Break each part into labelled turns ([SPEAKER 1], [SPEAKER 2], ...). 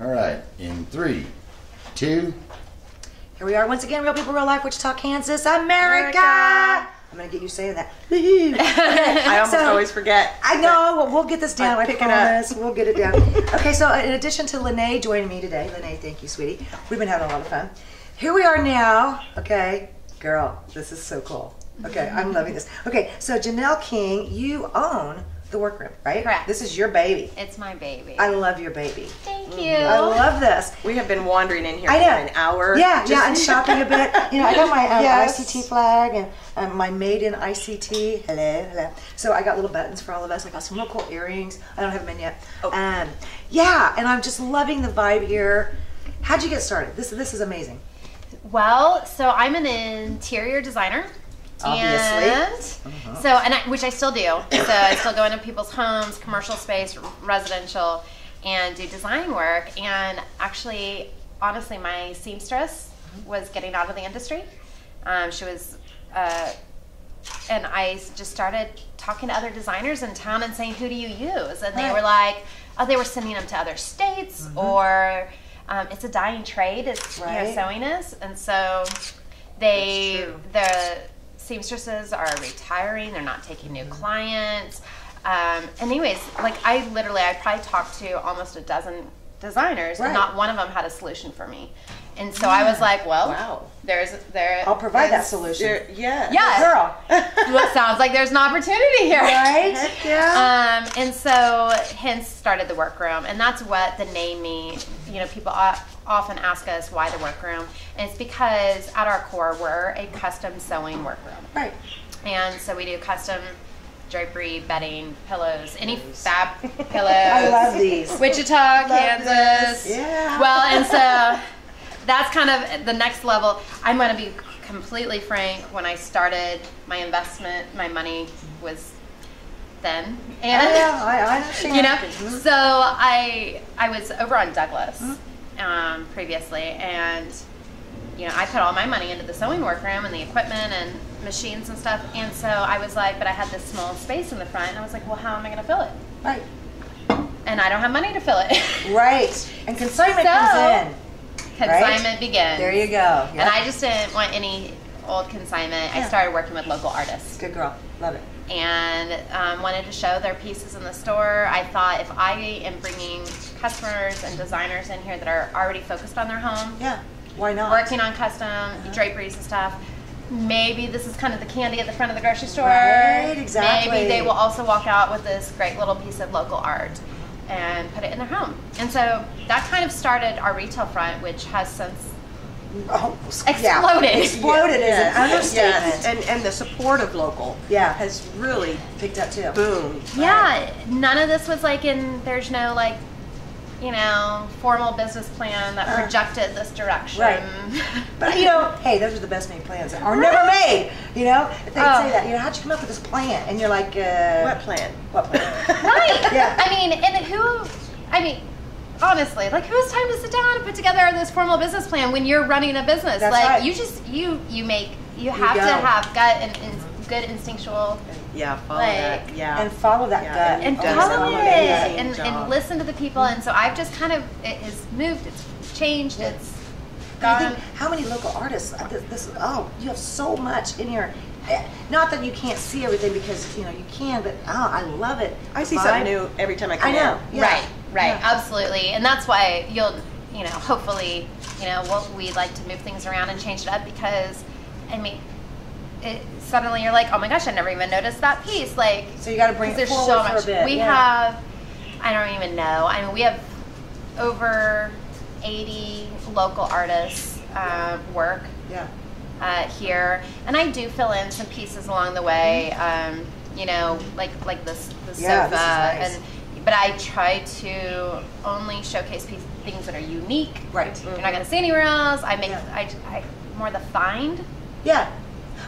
[SPEAKER 1] All right, in 3, 2.
[SPEAKER 2] Here we are once again, Real People, Real Life, Wichita, Kansas, America. I'm going to get you saying that.
[SPEAKER 3] I always forget.
[SPEAKER 2] I know. Well, we'll get this down. I
[SPEAKER 3] pick
[SPEAKER 2] promise. We'll get it down. Okay, so in addition to Lene joining me today, Lene, thank you, sweetie. We've been having a lot of fun. Here we are now. Okay, girl, this is so cool. Okay, I'm loving this. Okay, so Janelle King, you own the Workroom, right?
[SPEAKER 4] Correct.
[SPEAKER 2] This is your baby.
[SPEAKER 4] It's my baby.
[SPEAKER 2] I love your baby.
[SPEAKER 4] Thank you.
[SPEAKER 2] I love this.
[SPEAKER 3] We have been wandering in here
[SPEAKER 2] I
[SPEAKER 3] for
[SPEAKER 2] know.
[SPEAKER 3] an hour.
[SPEAKER 2] Yeah, and shopping a bit. You know, I got my
[SPEAKER 3] Yes.
[SPEAKER 2] ICT flag and my made in ICT. Hello. So I got little buttons for all of us. I got some real cool earrings. I don't have them in yet.
[SPEAKER 3] Oh.
[SPEAKER 2] Yeah, and I'm just loving the vibe here. How'd you get started? This is amazing.
[SPEAKER 4] Well, so I'm an interior designer.
[SPEAKER 2] Obviously.
[SPEAKER 4] Which I still do. So I still go into people's homes, commercial space, residential, and do design work. And actually, honestly, my seamstress was getting out of the industry. She was, and I just started talking to other designers in town and saying, who do you use? And they were like, oh, they were sending them to other states, or it's a dying trade, it's sewing is. And so the seamstresses are retiring, they're not taking new clients. Anyways, like I probably talked to almost a dozen designers and not one of them had a solution for me. And so I was like, well,
[SPEAKER 2] I'll provide that solution.
[SPEAKER 4] Yeah.
[SPEAKER 2] Girl.
[SPEAKER 4] Well, it sounds like there's an opportunity here.
[SPEAKER 2] Right? Heck yeah.
[SPEAKER 4] And so hence started the Workroom. And that's what the name means. You know, people often ask us why the Workroom. And it's because at our core, we're a custom sewing workroom.
[SPEAKER 2] Right.
[SPEAKER 4] And so we do custom drapery, bedding, pillows, any fab pillows.
[SPEAKER 2] I love these.
[SPEAKER 4] Wichita, Kansas.
[SPEAKER 2] Yeah.
[SPEAKER 4] Well, and so that's kind of the next level. I'm going to be completely frank. When I started my investment, my money was thin. And
[SPEAKER 2] I understand.
[SPEAKER 4] you know, so I was over on Douglas previously, and you know, I put all my money into the sewing workroom and the equipment and machines and stuff. And so I was like, but I had this small space in the front, and I was like, well, how am I going to fill it?
[SPEAKER 2] Right.
[SPEAKER 4] And I don't have money to fill it.
[SPEAKER 2] Right. And consignment comes in.
[SPEAKER 4] Consignment begins.
[SPEAKER 2] There you go. Yep.
[SPEAKER 4] And I just didn't want any old consignment. I started working with local artists.
[SPEAKER 2] Good girl. Love it.
[SPEAKER 4] And wanted to show their pieces in the store. I thought if I am bringing customers and designers in here that are already focused on their home,
[SPEAKER 2] why not?
[SPEAKER 4] working on custom draperies and stuff, maybe this is kind of the candy at the front of the grocery store.
[SPEAKER 2] Right, exactly.
[SPEAKER 4] Maybe they will also walk out with this great little piece of local art and put it in their home. And so that kind of started our retail front, which has since exploded.
[SPEAKER 2] Exploded is an understatement.
[SPEAKER 3] Yes. And the support of local has really
[SPEAKER 2] picked up too.
[SPEAKER 3] Boomed.
[SPEAKER 4] Yeah, none of this was like there's no like, you know, formal business plan that projected this direction.
[SPEAKER 2] Right. But you know, hey, those are the best made plans or never made. You know, if they say that, you know, how'd you come up with this plan? And you're like,
[SPEAKER 3] what plan?
[SPEAKER 2] What plan?
[SPEAKER 4] Right.
[SPEAKER 2] Yeah.
[SPEAKER 4] I mean, honestly, like who has time to sit down and put together this formal business plan when you're running a business?
[SPEAKER 2] That's
[SPEAKER 4] like
[SPEAKER 2] right.
[SPEAKER 4] you have to have gut and good instinctual.
[SPEAKER 3] Follow that.
[SPEAKER 2] And follow that gut.
[SPEAKER 4] And follow it. And listen to the people. And so I've just kind of, it has moved, it's changed, it's gone.
[SPEAKER 2] I think, how many local artists, you have so much in here. Not that you can't see everything because, you know, you can, but I love it.
[SPEAKER 3] I see something new every time I come in.
[SPEAKER 2] I know. Yeah.
[SPEAKER 4] Right, absolutely. And that's why hopefully, we'd like to move things around and change it up because, I mean, suddenly you're like, oh my gosh, I never even noticed that piece. Like,
[SPEAKER 2] so you got to bring it forward
[SPEAKER 4] so much.
[SPEAKER 2] for a bit.
[SPEAKER 4] We have, I don't even know. I mean, we have over 80 local artists work here, and I do fill in some pieces along the way. Like the sofa,
[SPEAKER 2] nice.
[SPEAKER 4] But I try to only showcase things that are unique.
[SPEAKER 2] Right.
[SPEAKER 4] You're not going to see anywhere else. I make I more the find.
[SPEAKER 2] Yeah.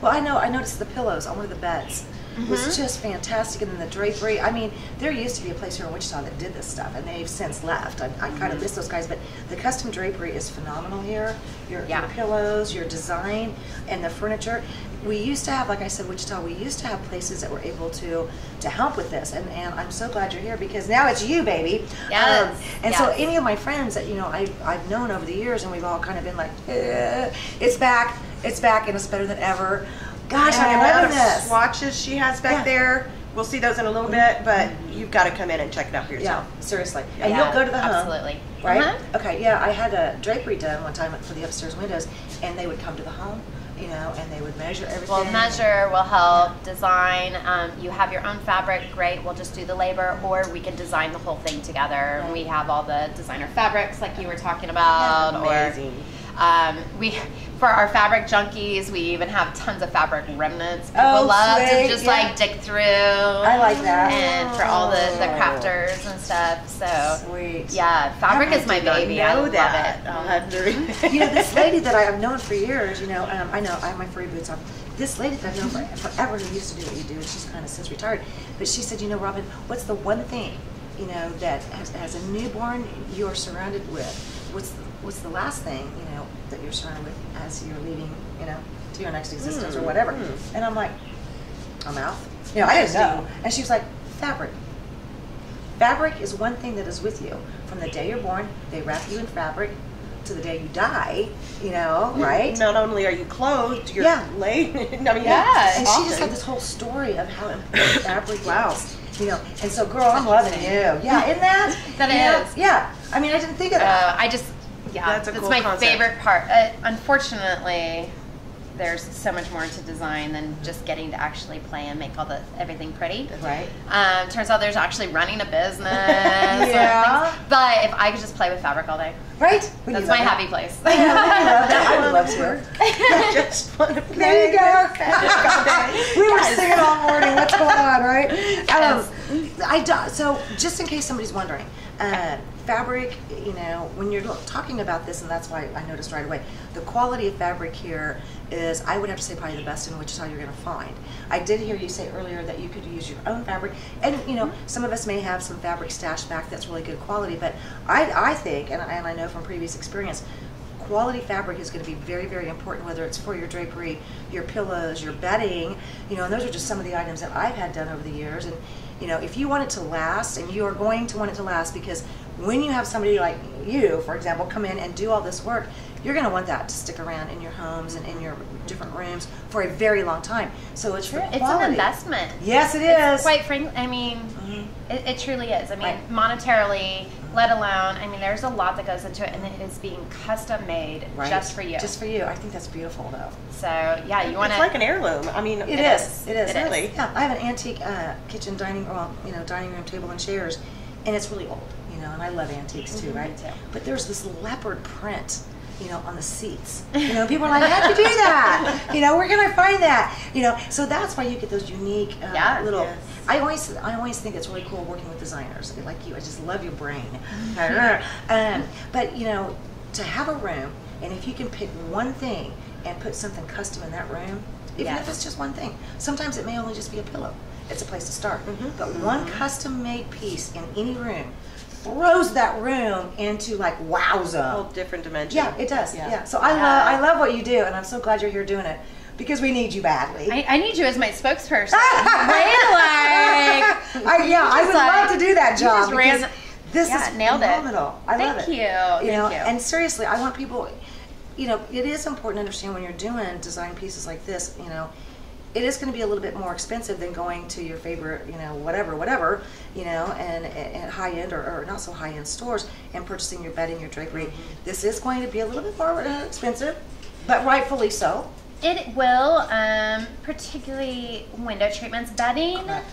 [SPEAKER 2] Well, I noticed the pillows on one of the beds was just fantastic, and then the drapery. I mean, there used to be a place here in Wichita that did this stuff, and they've since left. I kind of miss those guys, but the custom drapery is phenomenal here. Your pillows, your design, and the furniture. we used to have, like I said, Wichita, we used to have places that were able to help with this, and I'm so glad you're here, because now it's you, baby.
[SPEAKER 4] Yes.
[SPEAKER 2] And so any of my friends that, you know, I've known over the years, and we've all kind of been like, it's back, and it's better than ever. Gosh,
[SPEAKER 3] And
[SPEAKER 2] I'm
[SPEAKER 3] the amount
[SPEAKER 2] loving
[SPEAKER 3] of
[SPEAKER 2] this.
[SPEAKER 3] swatches she has back there. We'll see those in a little bit, but you've got to come in and check it out for yourself.
[SPEAKER 2] Yeah, seriously. And you'll go to the home.
[SPEAKER 4] Absolutely.
[SPEAKER 2] Right? Okay, yeah, I had a drapery done one time for the upstairs windows, and they would come to the home, you know, and they would measure everything.
[SPEAKER 4] We'll measure, we'll help design. You have your own fabric, great, we'll just do the labor, or we can design the whole thing together. Right. We have all the designer fabrics like you were talking about.
[SPEAKER 3] Amazing.
[SPEAKER 4] We, for our fabric junkies, we even have tons of fabric remnants. People
[SPEAKER 2] Oh,
[SPEAKER 4] love
[SPEAKER 2] sweet,
[SPEAKER 4] to just like dig through.
[SPEAKER 2] I like that.
[SPEAKER 4] And for all the crafters and stuff. So
[SPEAKER 2] Sweet.
[SPEAKER 4] yeah, fabric is my baby. I love
[SPEAKER 3] that.
[SPEAKER 4] it.
[SPEAKER 3] I'll have to
[SPEAKER 2] You know, this lady that I've known for years, you know, I know I have my furry boots on. This lady that I've known forever who used to do what you do, and she's kind of since retired, but she said, you know, Robin, what's the one thing, you know, that as a newborn you're surrounded with? What's the last thing, you know, that you're surrounded with as you're leaving, you know, to your next existence or whatever? And I'm like, a mouth? You know, I didn't know. And she was like, fabric. Fabric is one thing that is with you. From the day you're born, they wrap you in fabric, to the day you die, you know, right?
[SPEAKER 3] Not only are you clothed, you're laid. I mean,
[SPEAKER 2] and she just had this whole story of how important fabric is. You know, and so, girl, I'm loving you. Yeah, isn't that?
[SPEAKER 4] That is.
[SPEAKER 2] Yeah. I mean, I didn't think of that.
[SPEAKER 3] That's a
[SPEAKER 4] it's
[SPEAKER 3] cool
[SPEAKER 4] my
[SPEAKER 3] concept.
[SPEAKER 4] favorite part. Unfortunately, there's so much more to design than just getting to actually play and make everything pretty.
[SPEAKER 2] Right.
[SPEAKER 4] Turns out there's actually running a business.
[SPEAKER 2] Yeah.
[SPEAKER 4] But if I could just play with fabric all day,
[SPEAKER 2] Right?
[SPEAKER 4] that's my happy place.
[SPEAKER 2] I love that. I would love to.
[SPEAKER 3] I just want to play.
[SPEAKER 2] There you go. We were singing all morning. What's going on, right? So, just in case somebody's wondering, fabric, you know, when you're talking about this, and that's why I noticed right away, the quality of fabric here is, I would have to say, probably the best in Wichita you're going to find. I did hear you say earlier that you could use your own fabric, and you know, some of us may have some fabric stashed back that's really good quality, but I think, and I know from previous experience, quality fabric is going to be very, very important, whether it's for your drapery, your pillows, your bedding, you know, and those are just some of the items that I've had done over the years. And you know, if you want it to last, and you are going to want it to last, because when you have somebody like you, for example, come in and do all this work, you're going to want that to stick around in your homes and in your different rooms for a very long time. So it's for quality.
[SPEAKER 4] It's an investment.
[SPEAKER 2] Yes, it is.
[SPEAKER 4] Quite frankly, I mean, it truly is. I mean, monetarily, let alone, I mean, there's a lot that goes into it, and it is being custom made just for you.
[SPEAKER 2] Just for you. I think that's beautiful, though.
[SPEAKER 4] So, yeah, you want to...
[SPEAKER 3] It's like an heirloom. I mean,
[SPEAKER 2] it is. It is.
[SPEAKER 3] Really.
[SPEAKER 2] Yeah, I have an antique kitchen, dining room table and chairs, and it's really old, you know, and I love antiques too, right?
[SPEAKER 4] Me too.
[SPEAKER 2] But there's this leopard print, you know, on the seats. You know, people are like, how'd you do that? You know, where can I find that? You know, so that's why you get those unique little...
[SPEAKER 3] Yes.
[SPEAKER 2] I always think it's really cool working with designers like you. I just love your brain. But you know, to have a room, and if you can pick one thing and put something custom in that room, even if it's just one thing, sometimes it may only just be a pillow. It's a place to start. But one custom-made piece in any room throws that room into like wowza.
[SPEAKER 3] A whole different dimension.
[SPEAKER 2] Yeah, it does. Yeah. So I love what you do, and I'm so glad you're here doing it. Because we need you badly.
[SPEAKER 4] I need you as my spokesperson. Right?
[SPEAKER 2] I would love to do that job.
[SPEAKER 4] You just ran.
[SPEAKER 2] This is
[SPEAKER 4] nailed
[SPEAKER 2] phenomenal. I love it.
[SPEAKER 4] Thank you.
[SPEAKER 2] You know,
[SPEAKER 4] Thank you.
[SPEAKER 2] and seriously, I want people. You know, it is important to understand when you're doing design pieces like this. You know, it is going to be a little bit more expensive than going to your favorite, you know, whatever, you know, and high end or not so high end stores and purchasing your bedding, your drapery. This is going to be a little bit more expensive, but rightfully so.
[SPEAKER 4] It will, particularly window treatments, bedding.
[SPEAKER 2] Correct.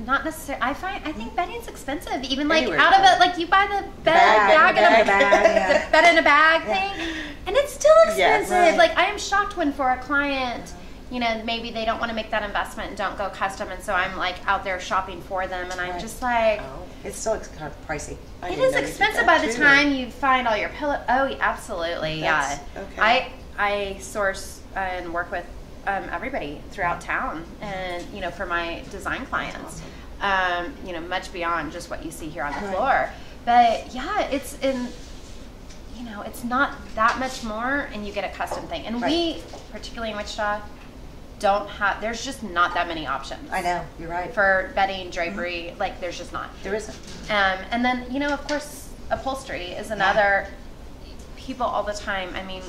[SPEAKER 4] Not necessarily. I think bedding's expensive. Even like
[SPEAKER 3] Anywhere.
[SPEAKER 4] out of it, like you buy the bag
[SPEAKER 2] bag,
[SPEAKER 4] the bed in a bag thing, and it's still expensive.
[SPEAKER 2] Right.
[SPEAKER 4] Like I am shocked when for a client, you know, maybe they don't want to make that investment and don't go custom, and so I'm like out there shopping for them, and I'm just like,
[SPEAKER 2] It's still kind of pricey.
[SPEAKER 4] it is expensive by the time you find all your pillow. Oh, absolutely,
[SPEAKER 3] Okay.
[SPEAKER 4] I source and work with everybody throughout town, and you know, for my design clients, you know, much beyond just what you see here on the floor. But yeah, it's in, you know, it's not that much more, and you get a custom thing. And we, particularly in Wichita, don't have. There's just not that many options.
[SPEAKER 2] I know, you're right.
[SPEAKER 4] For bedding, drapery, like there's just not.
[SPEAKER 2] There isn't.
[SPEAKER 4] And then of course, upholstery is another. People all the time. I mean,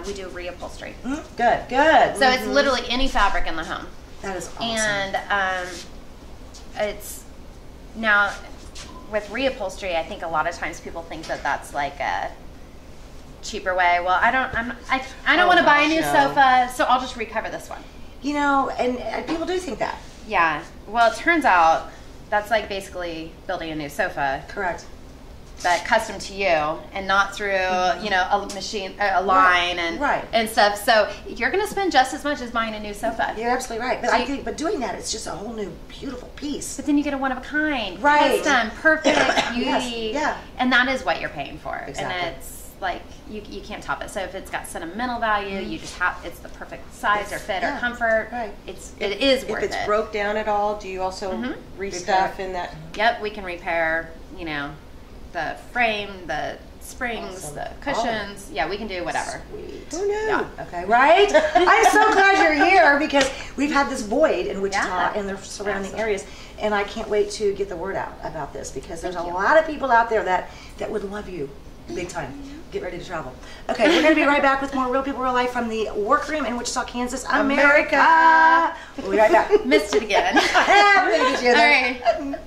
[SPEAKER 4] we do reupholstery.
[SPEAKER 2] Good.
[SPEAKER 4] So it's literally any fabric in the home.
[SPEAKER 2] That is awesome.
[SPEAKER 4] And it's now with reupholstery. I think a lot of times people think that that's like a cheaper way. Well, I don't want to buy a new sofa, so I'll just recover this one.
[SPEAKER 2] And people do think that.
[SPEAKER 4] Yeah. Well, it turns out that's like basically building a new sofa.
[SPEAKER 2] Correct.
[SPEAKER 4] But custom to you, and not through a machine, a line, and stuff. So you're going to spend just as much as buying a new sofa.
[SPEAKER 2] You're absolutely right. But I think, doing that, it's just a whole new, beautiful piece.
[SPEAKER 4] But then you get a one of a kind,
[SPEAKER 2] right?
[SPEAKER 4] Custom, perfect, beauty,
[SPEAKER 2] yeah.
[SPEAKER 4] And that is what you're paying for.
[SPEAKER 2] Exactly.
[SPEAKER 4] And it's like you can't top it. So if it's got sentimental value, you just have it's the perfect size or fit or comfort.
[SPEAKER 2] Right.
[SPEAKER 4] It is worth it.
[SPEAKER 3] If it's broke down at all, do you also restuff in that?
[SPEAKER 4] Yep, we can repair. The frame, the springs, the cushions. Yeah, we can do whatever.
[SPEAKER 2] Sweet.
[SPEAKER 3] Who knew?
[SPEAKER 2] Yeah. Okay, right? I'm so glad you're here because we've had this void in Wichita and the surrounding areas, and I can't wait to get the word out about this because there's a lot of people out there that would love you big time. Get ready to travel. Okay, we're going to be right back with more Real People, Real Life from the Workroom in Wichita, Kansas, America. We'll be right back.
[SPEAKER 4] Missed it again.
[SPEAKER 2] All right.